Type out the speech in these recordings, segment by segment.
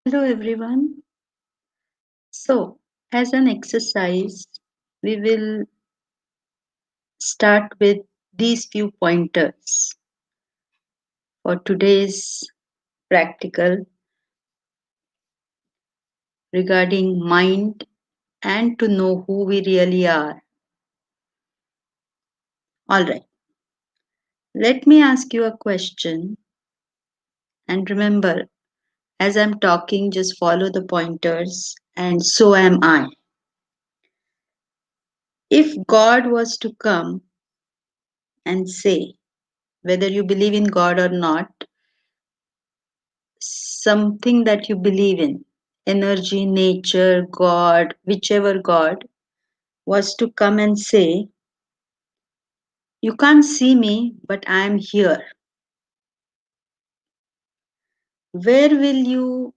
Hello everyone. So, as an exercise, we will start with these few pointers for today's practical regarding mind and to know who we really are. All right, let me ask you a question. And remember, as I'm talking, just follow the pointers, and so am I. If God was to come and say, whether you believe in God or not, something that you believe in, energy, nature, God, whichever God, was to come and say, you can't see me, but I am here. Where will you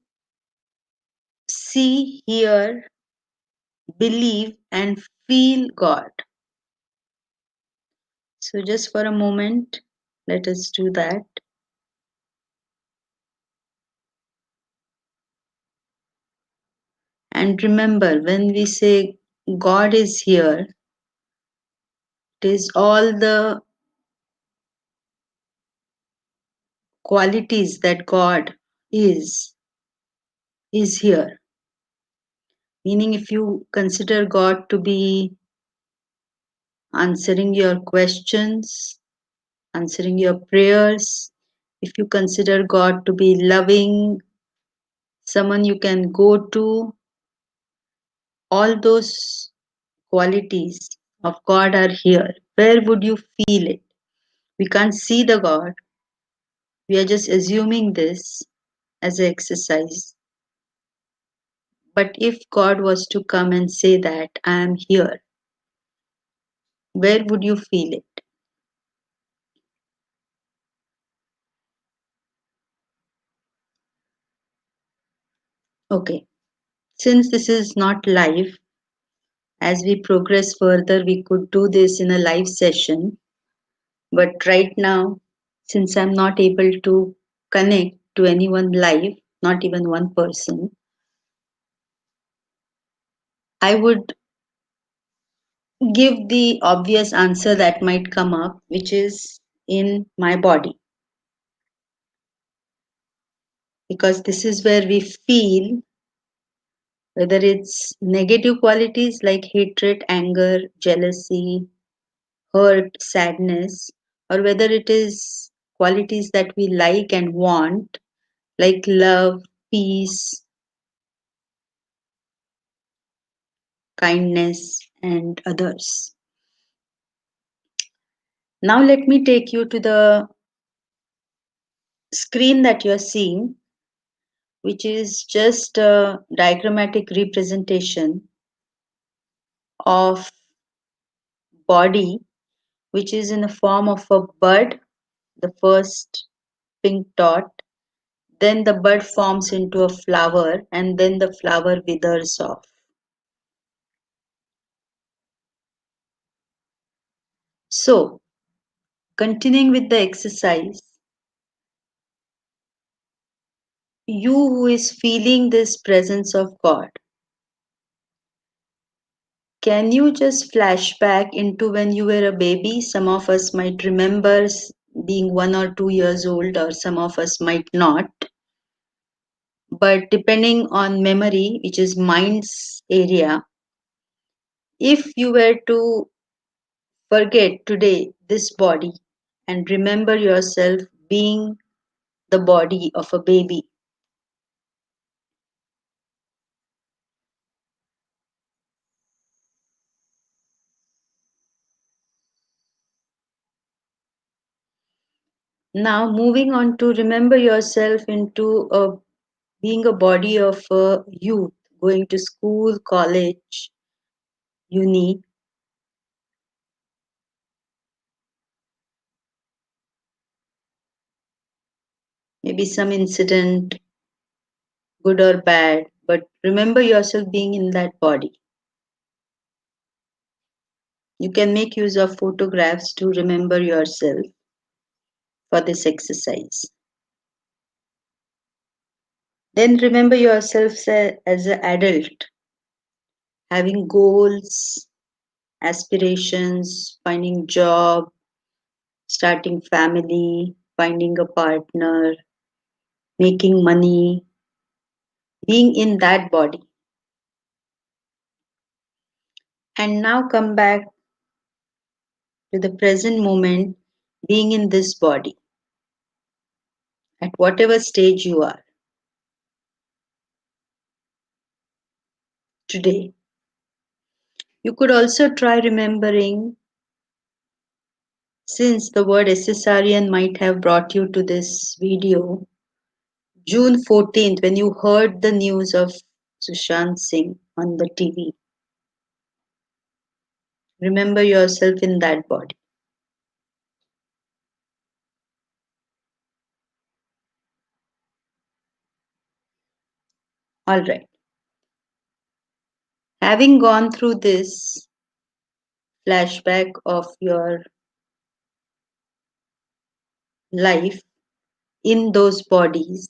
see, hear, believe, and feel God? So, just for a moment, let us do that. And remember, when we say God is here, it is all the qualities that God is here. Meaning, if you consider God to be answering your questions, answering your prayers, if you consider God to be loving, someone you can go to, all those qualities of God are here. Where would you feel it? We can't see the God. We are just assuming this as an exercise. But if God was to come and say that I am here, where would you feel it? Okay, since this is not live, as we progress further, we could do this in a live session. But right now, since I'm not able to connect to anyone live, not even one person, I would give the obvious answer that might come up, which is in my body. Because this is where we feel whether it's negative qualities like hatred, anger, jealousy, hurt, sadness, or whether it is qualities that we like and want, like love, peace, kindness, and others. Now, let me take you to the screen that you're seeing, which is just a diagrammatic representation of body, which is in the form of a bud, the first pink dot. Then the bud forms into a flower, and then the flower withers off. So, continuing with the exercise, you who is feeling this presence of God, can you just flash back into when you were a baby? Some of us might remember being 1 or 2 years old, or some of us might not. But depending on memory, which is mind's area, if you were to forget today this body and remember yourself being the body of a baby, now moving on to remember yourself into being a body of a youth going to school, college, uni, maybe some incident, good or bad, but remember yourself being in that body. You can make use of photographs to remember yourself for this exercise. Then remember yourself as an adult, having goals, aspirations, finding job, starting family, finding a partner, making money, being in that body. And now come back to the present moment, being in this body at whatever stage you are today. You could also try remembering, since the word Caesarean might have brought you to this video, June 14th, when you heard the news of Sushant Singh on the TV. Remember yourself in that body. All right. Having gone through this flashback of your life in those bodies,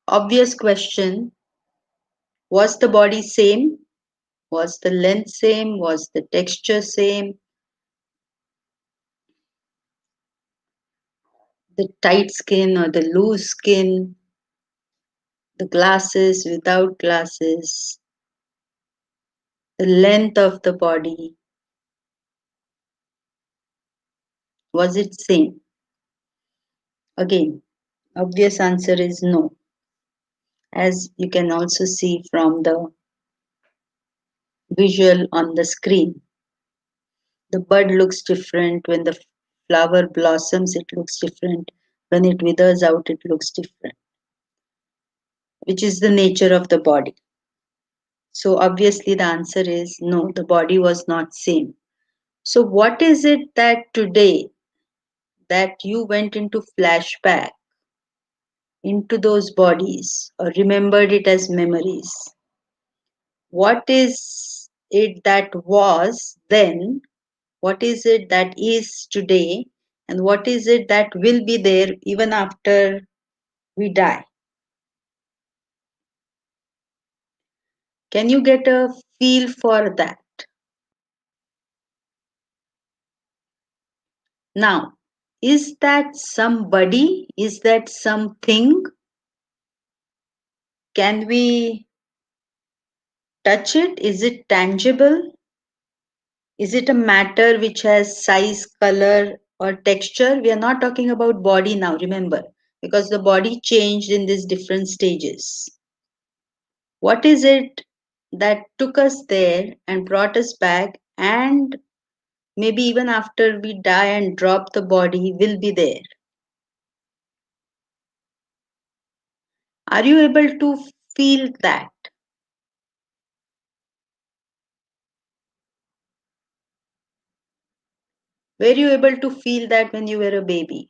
obvious question, was the body same? Was the length same? Was the texture same? The tight skin or the loose skin? The glasses, without glasses? The length of the body? Was it same? Again, obvious answer is no. As you can also see from the visual on the screen, the bud looks different. When the flower blossoms, it looks different. When it withers out, it looks different, which is the nature of the body. So obviously the answer is no, the body was not same. So what is it that today that you went into flashback into those bodies or remembered it as memories? What is it that was then? What is it that is today? And what is it that will be there even after we die? Can you get a feel for that? Now, is that somebody? Is that something? Can we touch it? Is it tangible? Is it a matter which has size, color, or texture? We are not talking about body now, remember, because the body changed in these different stages. What is it that took us there and brought us back, and maybe even after we die and drop the body, will be there? Are you able to feel that? Were you able to feel that when you were a baby?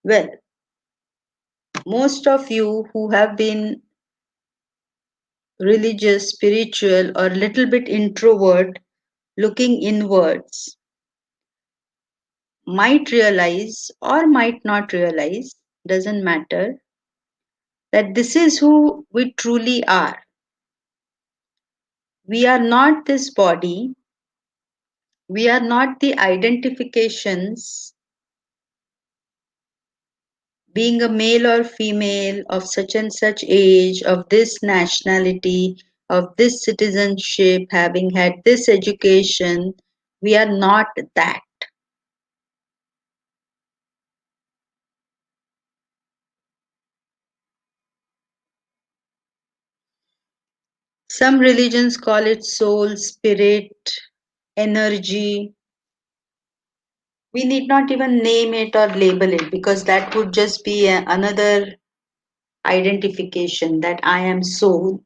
Well, most of you who have been religious, spiritual, or little bit introvert, looking inwards, might realize or might not realize, doesn't matter, that this is who we truly are. We are not this body, we are not the identifications, being a male or female of such and such age, of this nationality, of this citizenship, having had this education. We are not that. Some religions call it soul, spirit, energy. We need not even name it or label it, because that would just be another identification that I am soul.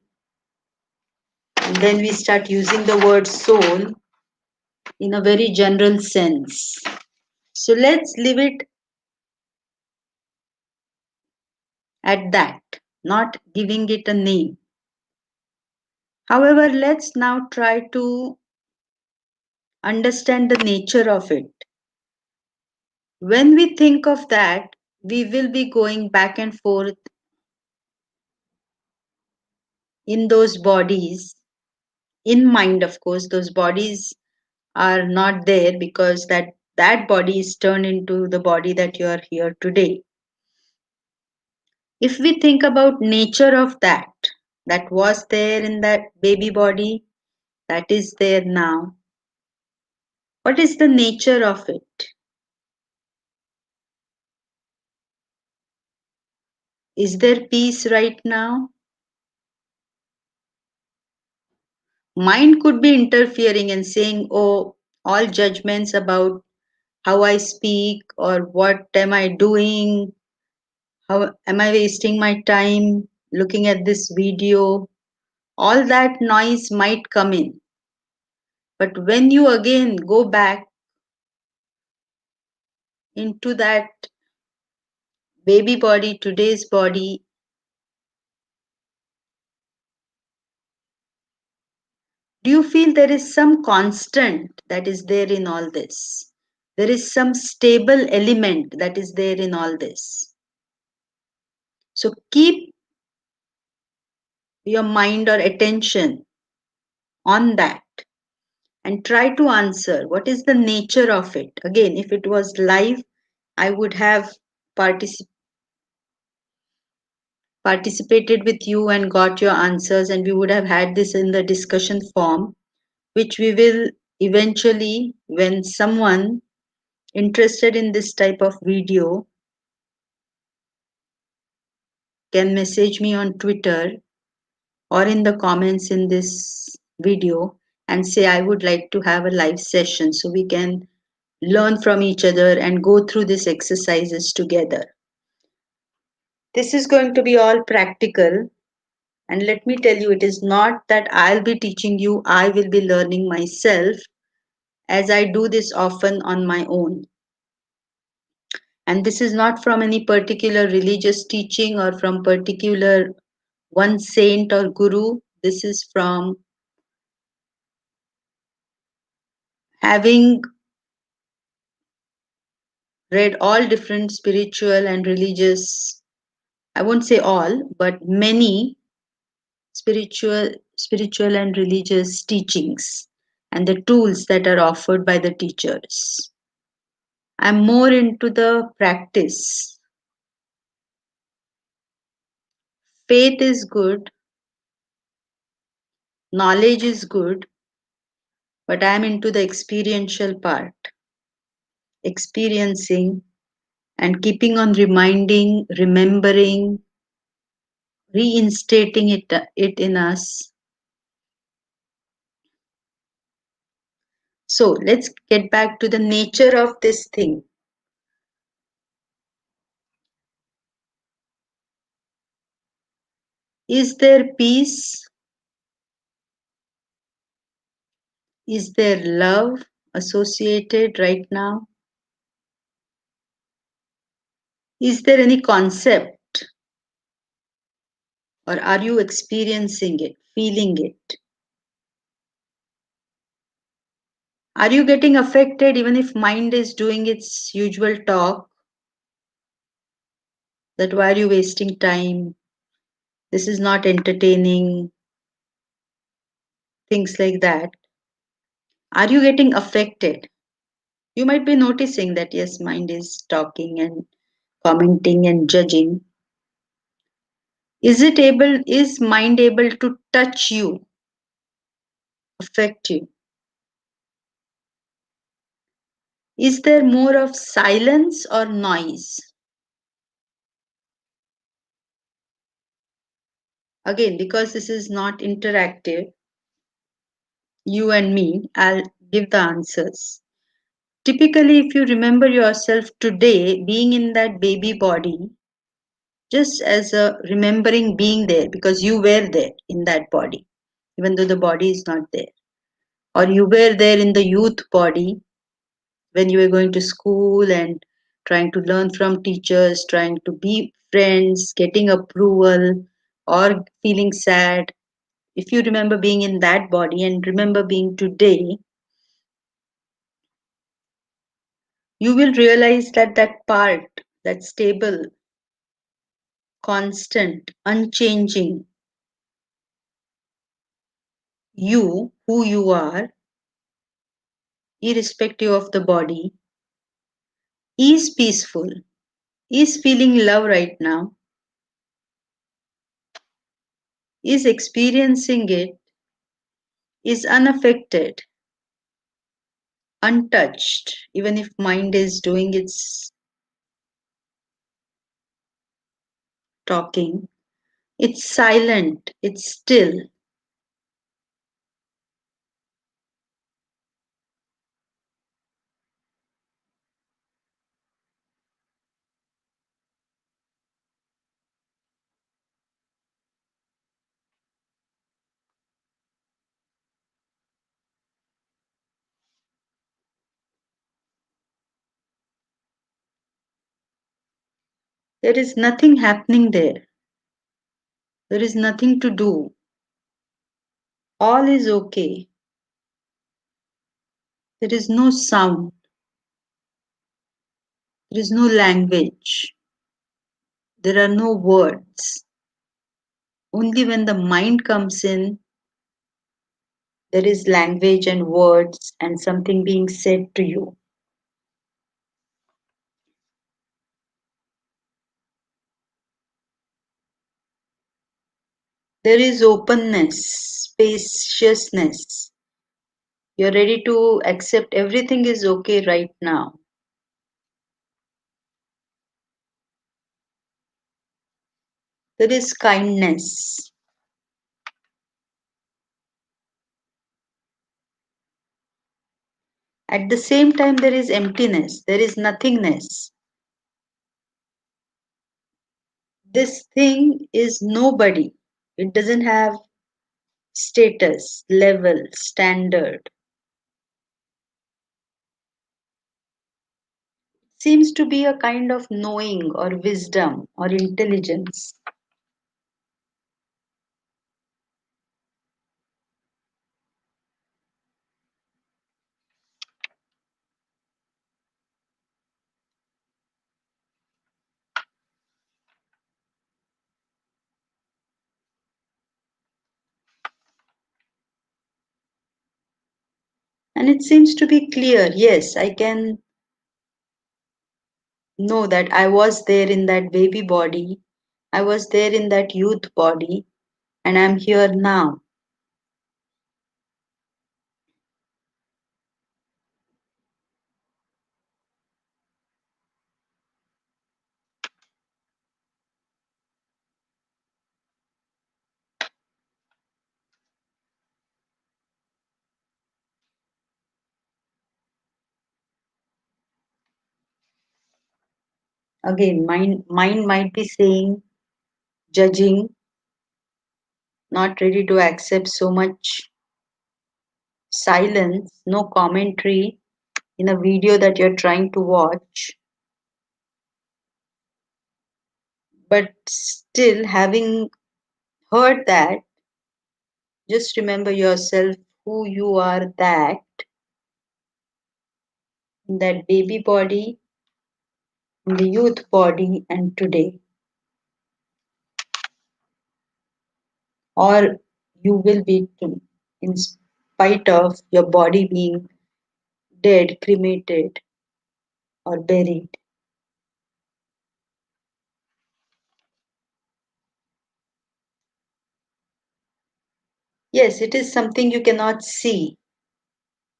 And then we start using the word soul in a very general sense. So let's leave it at that, not giving it a name. However, let's now try to understand the nature of it. When we think of that, we will be going back and forth in those bodies, in mind, of course. Those bodies are not there because that body is turned into the body that you are here today. If we think about nature of that was there in that baby body, that is there now, what is the nature of it? Is there peace right now? Mind could be interfering and saying, oh, all judgments about how I speak or what am I doing, how am I wasting my time looking at this video, all that noise might come in. But when you again go back into that baby body, today's body, do you feel there is some constant that is there in all this? There is some stable element that is there in all this. So keep your mind or attention on that and try to answer what is the nature of it. Again, if it was live, I would have particip- participated with you and got your answers, and we would have had this in the discussion form, which we will eventually, when someone interested in this type of video can message me on Twitter or in the comments in this video and say, I would like to have a live session so we can learn from each other and go through these exercises together. This is going to be all practical. And let me tell you, it is not that I'll be teaching you, I will be learning myself as I do this often on my own. And this is not from any particular religious teaching or from particular one saint or guru. This is from having read all different spiritual and religious, I won't say all, but many spiritual and religious teachings and the tools that are offered by the teachers. I'm more into the practice. Faith is good, knowledge is good, but I'm into the experiential part, experiencing and keeping on reminding, remembering, reinstating it in us. So let's get back to the nature of this thing. Is there peace? Is there love associated right now? Is there any concept, or are you experiencing it, feeling it? Are you getting affected even if mind is doing its usual talk? That why are you wasting time? This is not entertaining, things like that. Are you getting affected? You might be noticing that yes, mind is talking and commenting and judging. Is mind able to touch you, affect you? Is there more of silence or noise? Again, because this is not interactive, you and me, I'll give the answers. Typically, if you remember yourself today being in that baby body, just as a remembering being there because you were there in that body, even though the body is not there, or you were there in the youth body when you were going to school and trying to learn from teachers, trying to be friends, getting approval, or feeling sad. If you remember being in that body and remember being today, you will realize that that part, that stable, constant, unchanging, you, who you are, irrespective of the body, is peaceful, is feeling love right now, is experiencing it, is unaffected, untouched, even if mind is doing its talking. It's silent, it's still. There is nothing happening there. There is nothing to do. All is okay. There is no sound. There is no language. There are no words. Only when the mind comes in, there is language and words and something being said to you. There is openness, spaciousness. You're ready to accept everything is okay right now. There is kindness. At the same time, there is emptiness. There is nothingness. This thing is nobody. It doesn't have status, level, standard. Seems to be a kind of knowing or wisdom or intelligence. And it seems to be clear. Yes, I can know that I was there in that baby body. I was there in that youth body. And I'm here now. Again, mind might be saying, judging, not ready to accept so much silence, no commentary in a video that you're trying to watch, but still having heard that, just remember yourself who you are that in that baby body, in the youth body, and today. Or you will be too, in spite of your body being dead, cremated, or buried. Yes, it is something you cannot see,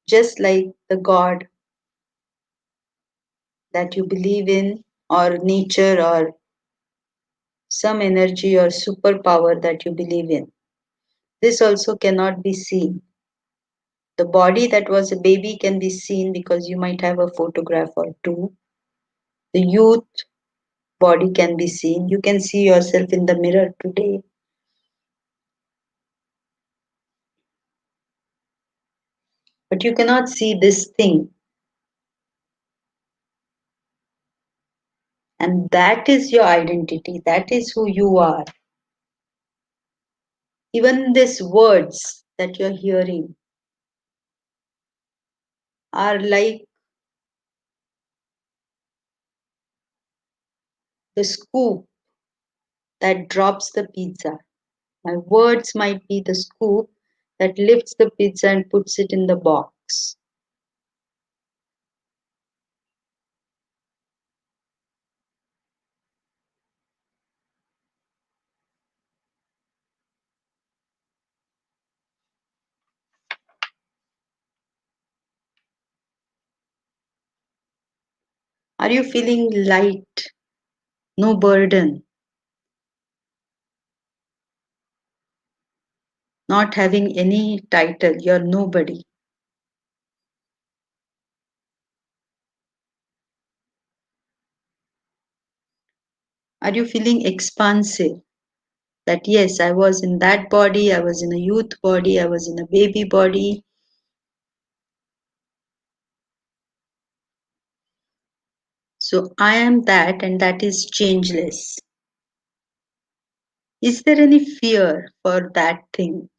just like the God that you believe in, or nature, or some energy or superpower that you believe in. This also cannot be seen. The body that was a baby can be seen because you might have a photograph or two. The youth body can be seen. You can see yourself in the mirror today. But you cannot see this thing. And that is your identity. That is who you are. Even these words that you're hearing are like the scoop that drops the pizza. My words might be the scoop that lifts the pizza and puts it in the box. Are you feeling light? No burden, not having any title, you're nobody. Are you feeling expansive? That yes, I was in that body, I was in a youth body, I was in a baby body. So I am that, and that is changeless. Is there any fear for that thing?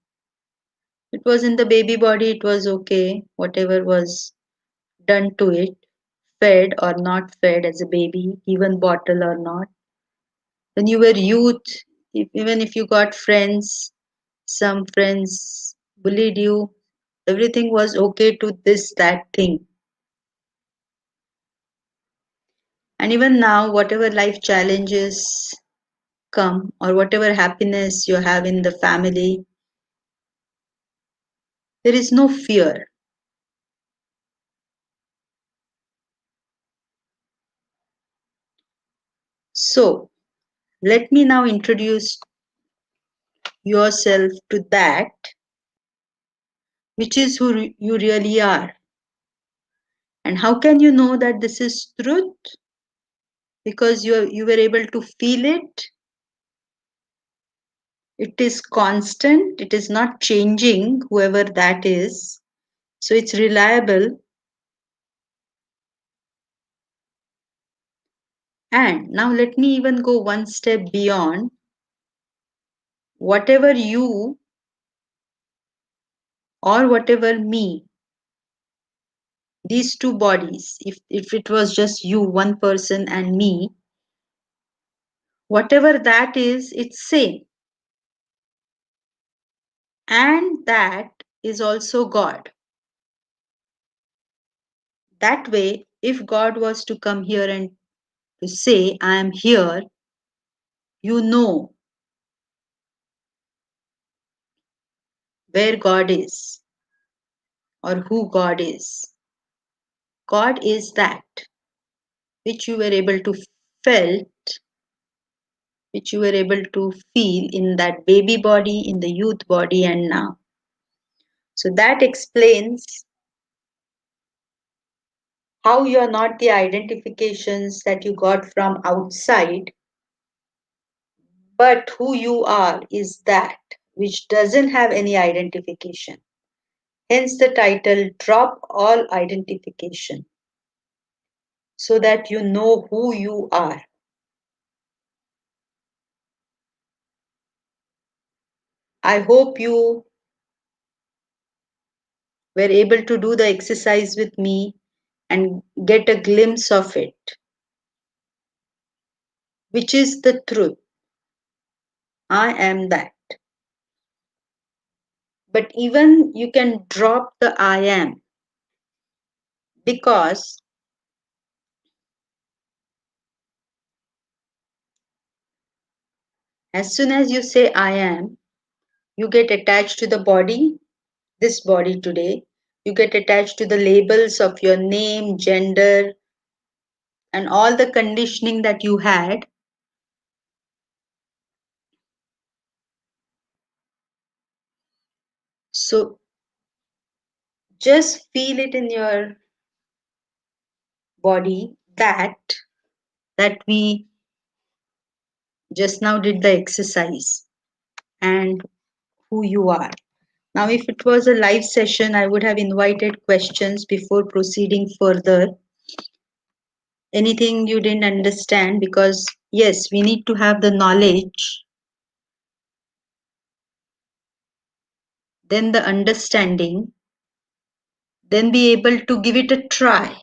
It was in the baby body, it was okay, whatever was done to it, fed or not fed as a baby, given bottle or not. When you were youth, even if you got friends, some friends bullied you, everything was okay to this, that thing. And even now, whatever life challenges come or whatever happiness you have in the family, there is no fear. So, let me now introduce yourself to that which is who you really are. And how can you know that this is truth? Because you were able to feel it. It is constant, it is not changing, whoever that is. So it's reliable. And now let me even go one step beyond. Whatever you or whatever me, these two bodies, if it was just you, one person, and me, whatever that is, it's same. And that is also God. That way, if God was to come here and to say, I am here, you know where God is or who God is. God is that which you were able to felt, which you were able to feel in that baby body, in the youth body, and now. So that explains how you are not the identifications that you got from outside, but who you are is that which doesn't have any identification. Hence the title Drop All Identification so that you know who you are. I hope you were able to do the exercise with me and get a glimpse of it, which is the truth. I am that. But even you can drop the I am because as soon as you say I am, you get attached to the body, this body today. You get attached to the labels of your name, gender, and all the conditioning that you had. So just feel it in your body that we just now did the exercise and who you are. Now, if it was a live session, I would have invited questions before proceeding further. Anything you didn't understand, because yes, we need to have the knowledge, then the understanding, then be able to give it a try.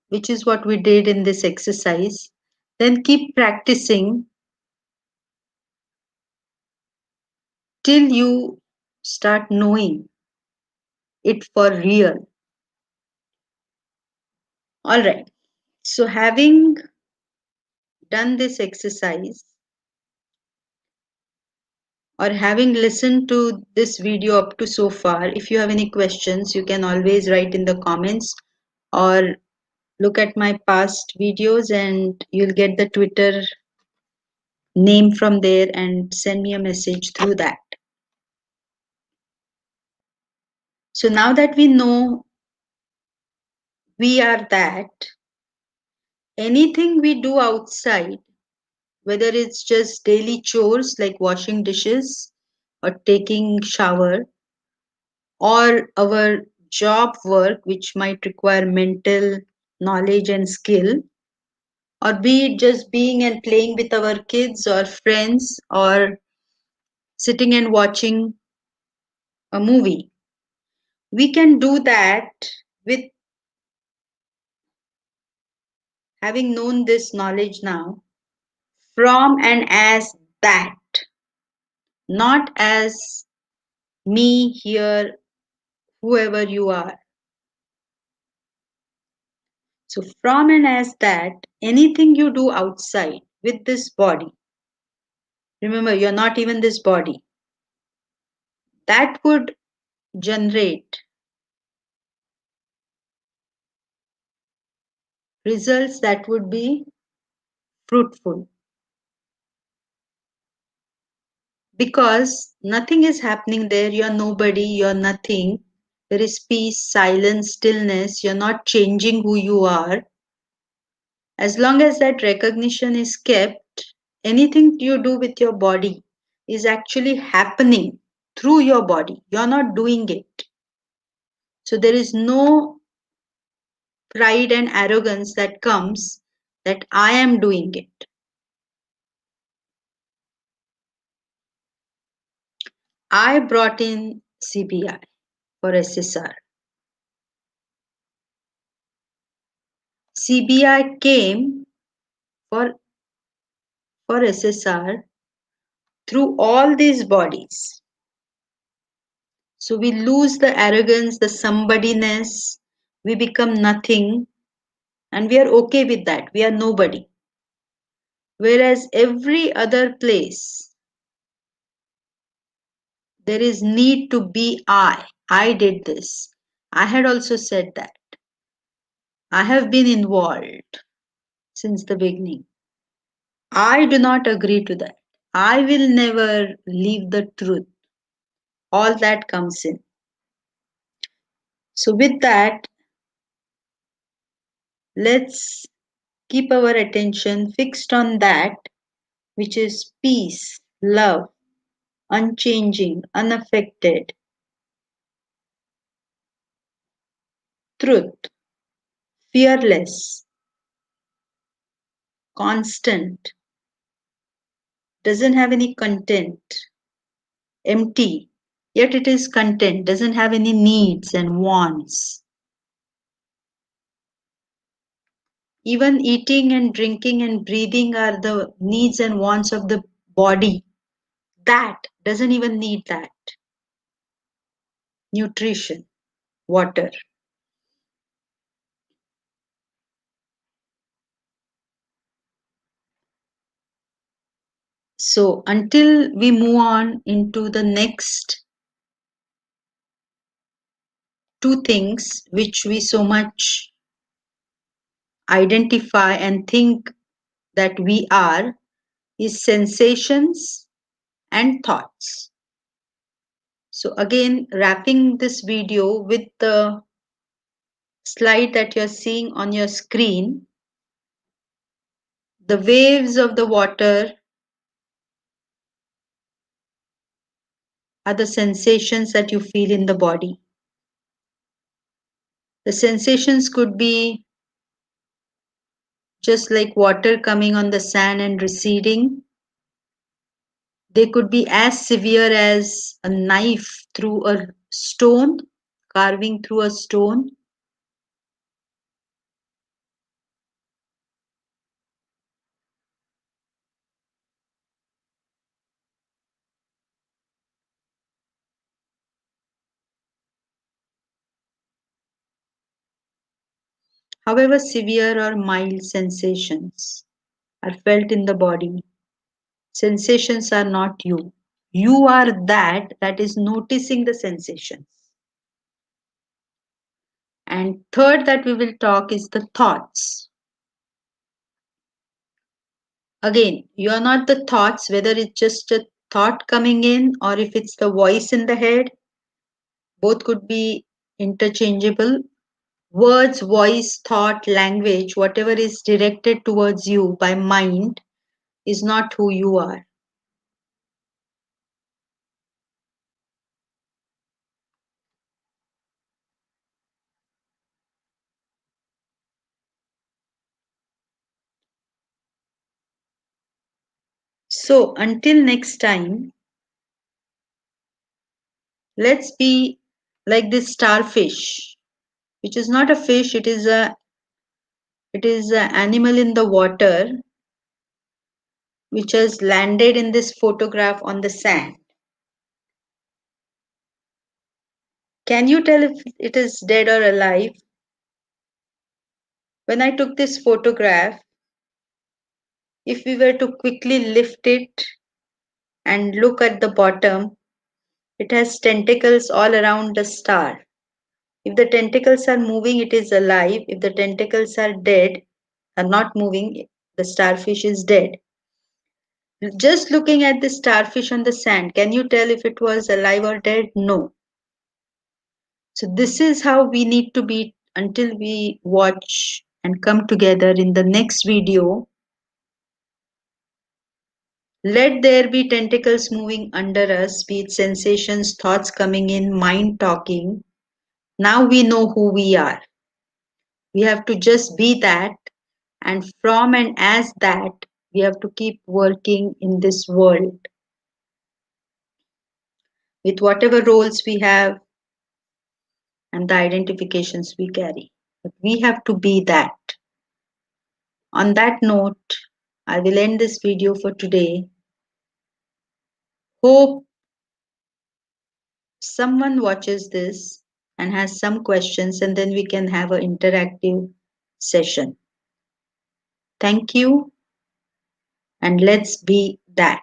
which is what we did in this exercise, then keep practicing till you start knowing it for real. All right. So, having done this exercise or having listened to this video up to so far, if you have any questions, you can always write in the comments or look at my past videos and you'll get the Twitter name from there and send me a message through that. So now that we know we are that, anything we do outside, whether it's just daily chores like washing dishes or taking shower, or our job work which might require mental knowledge and skill, or be it just being and playing with our kids or friends or sitting and watching a movie, we can do that with having known this knowledge now, from and as that, not as me here, whoever you are. So, from and as that, anything you do outside with this body, remember, you're not even this body, that would generate results that would be fruitful, because nothing is happening there. You're nobody, you're nothing. There is peace, silence, stillness. You're not changing who you are. As long as that recognition is kept, anything you do with your body is actually happening through your body. You're not doing it. So there is no pride and arrogance that comes that I am doing it. I brought in CBI for SSR. CBI came for, for SSR through all these bodies. So we lose the arrogance, the somebodyness, we become nothing, and we are okay with that. We are nobody. Whereas every other place, there is need to be I. I did this. I had also said that. I have been involved since the beginning. I do not agree to that. I will never leave the truth. All that comes in. So, with that, let's keep our attention fixed on that which is peace, love, unchanging, unaffected, truth, fearless, constant, doesn't have any content, empty, yet it is content, doesn't have any needs and wants. Even eating and drinking and breathing are the needs and wants of the body. That doesn't even need that. Nutrition, water. So until we move on into the next two things which we so much identify and think that we are, is sensations and thoughts. So again, wrapping this video with the slide that you're seeing on your screen, the waves of the water are the sensations that you feel in the body. The sensations could be just like water coming on the sand and receding. They could be as severe as a knife through a stone, carving through a stone. however severe or mild sensations are felt in the body, sensations are not you. You are that is noticing the sensations. And third that we will talk is the thoughts. Again, you are not the thoughts, whether it's just a thought coming in or if it's the voice in the head, both could be interchangeable. Words, voice, thought, language, whatever is directed towards you by mind is not who you are. So, until next time, let's be like this starfish, which is not a fish, it is an animal in the water which has landed in this photograph on the sand. Can you tell if it is dead or alive? When I took this photograph, if we were to quickly lift it and look at the bottom, it has tentacles all around the star. If the tentacles are moving, it is alive. If the tentacles are dead, are not moving, the starfish is dead. Just looking at the starfish on the sand, can you tell if it was alive or dead? No. So, this is how we need to be until we watch and come together in the next video. Let there be tentacles moving under us, be it sensations, thoughts coming in, mind talking. Now we know who we are. We have to just be that, and from and as that, we have to keep working in this world with whatever roles we have and the identifications we carry. But we have to be that. On that note, I will end this video for today. Hope someone watches this and has some questions, and then we can have an interactive session. Thank you, and let's be that.